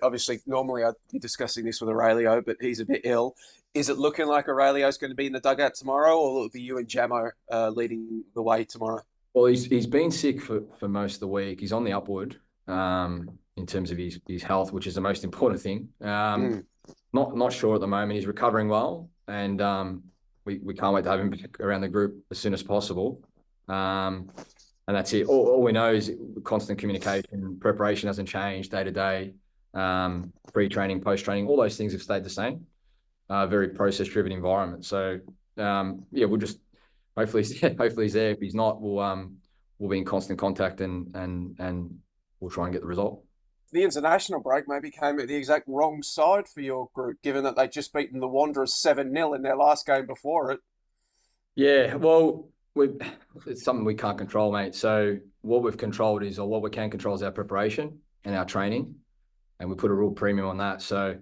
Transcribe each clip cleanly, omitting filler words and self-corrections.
Obviously, normally I'd be discussing this with Aurelio, but he's a bit ill. Is it looking like Aurelio's going to be in the dugout tomorrow, or will it be you and Jamo leading the way tomorrow? Well, he's been sick for most of the week. He's on the upward in terms of his health, which is the most important thing. Mm. Not sure at the moment. He's recovering well, and we can't wait to have him back around the group as soon as possible. And that's it. All we know is constant communication. Preparation hasn't changed day to day. Pre-training, post-training, all those things have stayed the same. Very process-driven environment. So yeah, we'll just hopefully he's there. If he's not, we'll be in constant contact and we'll try and get the result. The international break maybe came at the exact wrong side for your group, given that they'd just beaten the Wanderers 7-0 in their last game before it. Yeah, well, it's something we can't control, mate. So what we've controlled is, or what we can control is our preparation and our training, and we put a real premium on that. So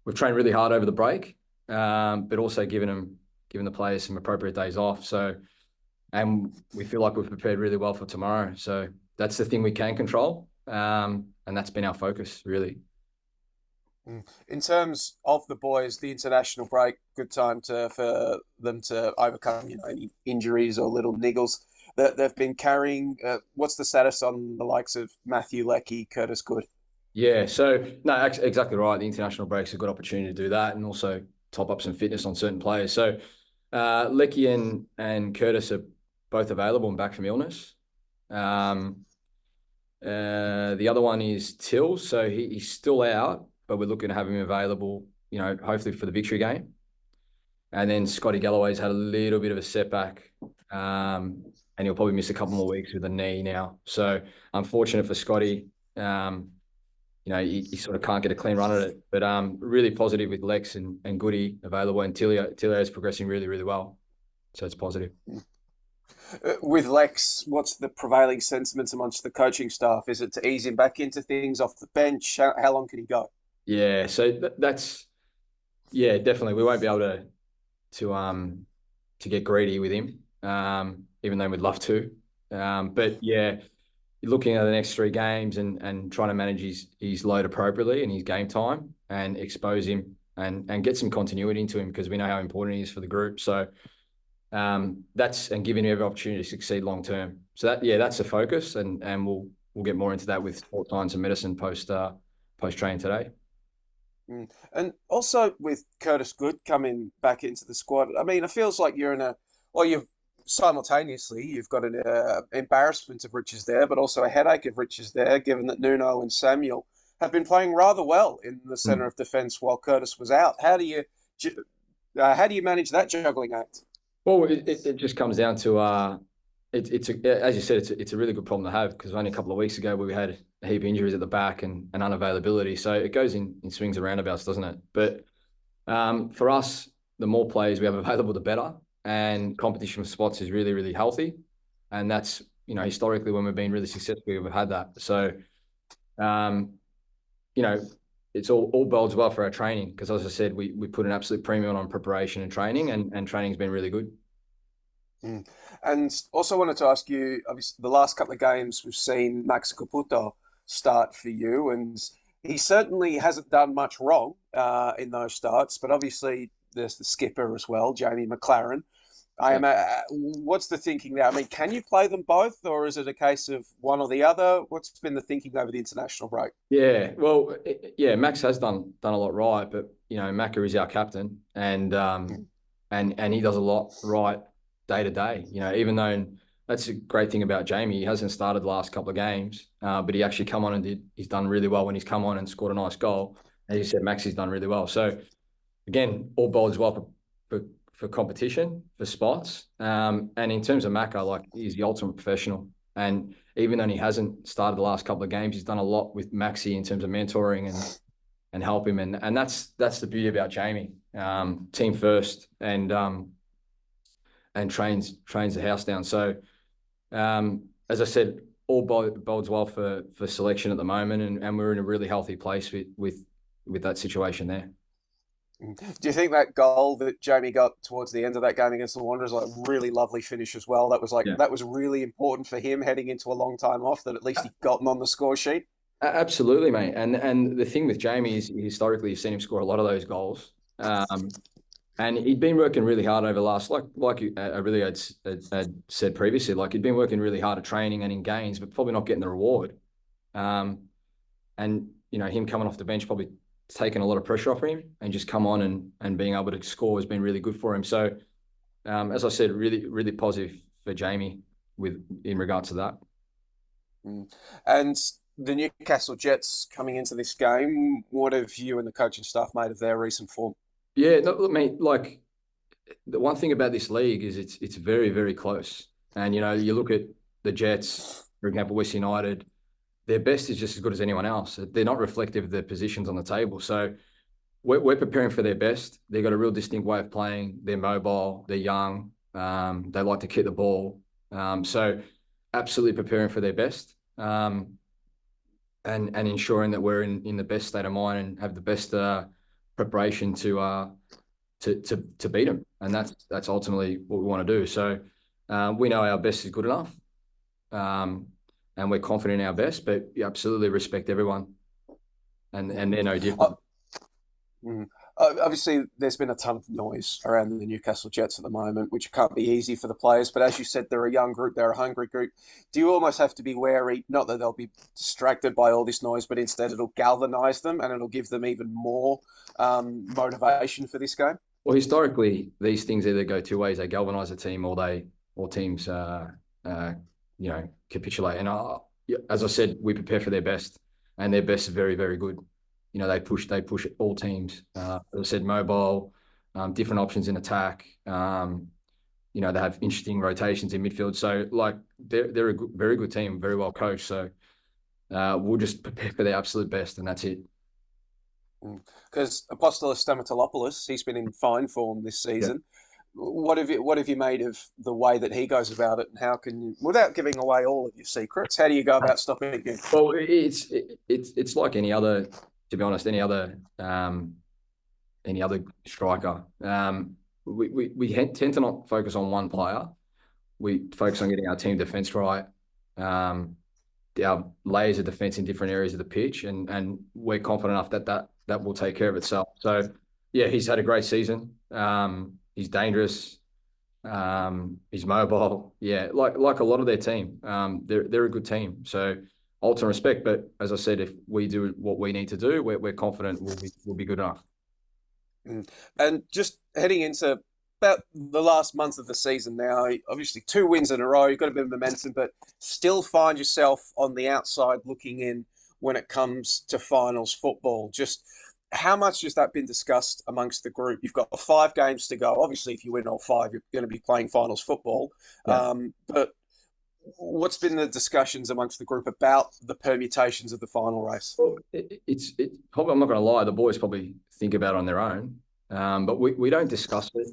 we've trained really hard over the break, but also giving the players some appropriate days off. So, and we feel like we've prepared really well for tomorrow. So that's the thing we can control, and that's been our focus, really. In terms of the boys, the international break, good time for them to overcome, any injuries or little niggles that they've been carrying. What's the status on the likes of Matthew Leckie, Curtis Good? Yeah, so no, exactly right. The international break's a good opportunity to do that, and also top up some fitness on certain players. So Lecky and Curtis are both available and back from illness. The other one is Till, so he's still out, but we're looking to have him available, hopefully for the victory game. And then Scotty Galloway's had a little bit of a setback, and he'll probably miss a couple more weeks with a knee now. So unfortunate for Scotty. He sort of can't get a clean run at it, but really positive with Lex and Goody available, and Tilio is progressing really, really well. So it's positive. With Lex, what's the prevailing sentiment amongst the coaching staff? Is it to ease him back into things off the bench? How long can he go? Yeah, so that's definitely. We won't be able to get greedy with him, even though we'd love to. But yeah, looking at the next 3 games and trying to manage his load appropriately and his game time and expose him and get some continuity into him, because we know how important he is for the group. So that's, and giving him every opportunity to succeed long term. So that's the focus, and we'll get more into that with sport science and medicine post training today. And also with Curtis Good coming back into the squad, I mean, it feels like you've got an embarrassment of riches there, but also a headache of riches there, given that Nuno and Samuel have been playing rather well in the centre of defence while Curtis was out. How do you manage that juggling act? Well, it just comes down to as you said, it's a really good problem to have, because only a couple of weeks ago we had a heap of injuries at the back and unavailability. So it goes in swings and roundabouts, doesn't it? But for us, the more players we have available, the better. And competition for spots is really, really healthy. And that's, historically when we've been really successful, we've had that. So, it's all bodes well for our training, because as I said, we put an absolute premium on preparation and training, and training's been really good. And also wanted to ask you, obviously, the last couple of games we've seen Max Caputo start for you, and he certainly hasn't done much wrong in those starts, but obviously there's the skipper as well, Jamie McLaren. What's the thinking there? I mean, can you play them both, or is it a case of one or the other? What's been the thinking over the international break? Yeah, well, Max has done a lot right, but Macca is our captain, and he does a lot right day to day. Even though that's a great thing about Jamie, he hasn't started the last couple of games, but he actually come on and he's done really well when he's come on and scored a nice goal. As you said, Max has done really well. So again, all bodes well for competition, for spots. And in terms of Macca, he's the ultimate professional. And even though he hasn't started the last couple of games, he's done a lot with Maxi in terms of mentoring and help him. And that's the beauty about Jamie. Team first, and trains the house down. So as I said, all bodes well for selection at the moment, and we're in a really healthy place with that situation there. Do you think that goal that Jamie got towards the end of that game against the Wanderers, like a really lovely finish as well? That was really important for him heading into a long time off, that at least he got on the score sheet. Absolutely, mate. And the thing with Jamie is historically you've seen him score a lot of those goals. And he'd been working really hard over the last, I really had said previously, like he'd been working really hard at training and in games, but probably not getting the reward. And him coming off the bench probably taken a lot of pressure off him, and just come on and being able to score has been really good for him. So, as I said, really, really positive for Jamie in regards to that. And the Newcastle Jets coming into this game, what have you and the coaching staff made of their recent form? Yeah, look, mate, like the one thing about this league is it's very, very close. And you look at the Jets, for example, West United, their best is just as good as anyone else. They're not reflective of their positions on the table. So we're preparing for their best. They've got a real distinct way of playing. They're mobile, they're young, they like to kick the ball. So absolutely preparing for their best. And ensuring that we're in the best state of mind and have the best preparation to beat them, and that's ultimately what we want to do. So we know our best is good enough, and we're confident in our best, but we absolutely respect everyone, and they're no different. Obviously, there's been a ton of noise around the Newcastle Jets at the moment, which can't be easy for the players. But as you said, they're a young group, they're a hungry group. Do you almost have to be wary, not that they'll be distracted by all this noise, but instead it'll galvanise them and it'll give them even more motivation for this game? Well, historically, these things either go two ways: they galvanise a team, or teams capitulate. And as I said, we prepare for their best, and their best is very, very good. They push all teams. As I said, mobile, different options in attack. They have interesting rotations in midfield. So, like, they're a very good team, very well coached. So, we'll just prepare for their absolute best, and that's it. Because Apostolos Stamatolopoulos, he's been in fine form this season. Yeah. What have you made of the way that he goes about it, and how can you, without giving away all of your secrets, how do you go about stopping it? Well, it's like any other, to be honest, any other striker. We tend to not focus on one player. We focus on getting our team defense right, our layers of defense in different areas of the pitch, and we're confident enough that will take care of itself. So, yeah, he's had a great season. He's dangerous. He's mobile. Yeah, like a lot of their team. They're a good team. So, ultimate respect. But as I said, if we do what we need to do, we're confident we'll be good enough. And just heading into about the last month of the season now, obviously 2 wins in a row, you've got a bit of momentum, but still find yourself on the outside looking in when it comes to finals football. Just how much has that been discussed amongst the group? You've got 5 games to go. Obviously, if you win all 5, you're going to be playing finals football. Yeah. But what's been the discussions amongst the group about the permutations of the final race? Well, it's probably, I'm not going to lie, the boys probably think about it on their own, but we don't discuss it.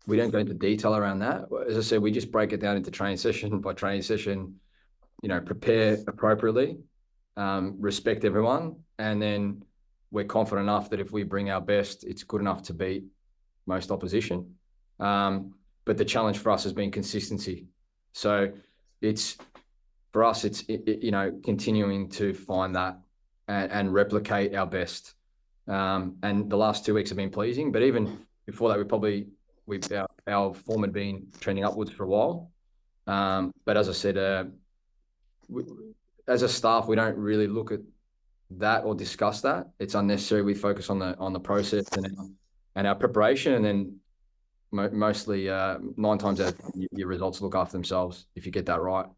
We don't go into detail around that. As I said, we just break it down into training session by training session, prepare appropriately, respect everyone, and then we're confident enough that if we bring our best, it's good enough to beat most opposition. But the challenge for us has been consistency. So for us, it's continuing to find that and replicate our best. And the last 2 weeks have been pleasing, but even before that, our form had been trending upwards for a while. But as I said, as a staff, we don't really look at that or discuss that. It's unnecessary. We focus on the process and our preparation, and then mostly 9 times out of 10, your results look after themselves if you get that right.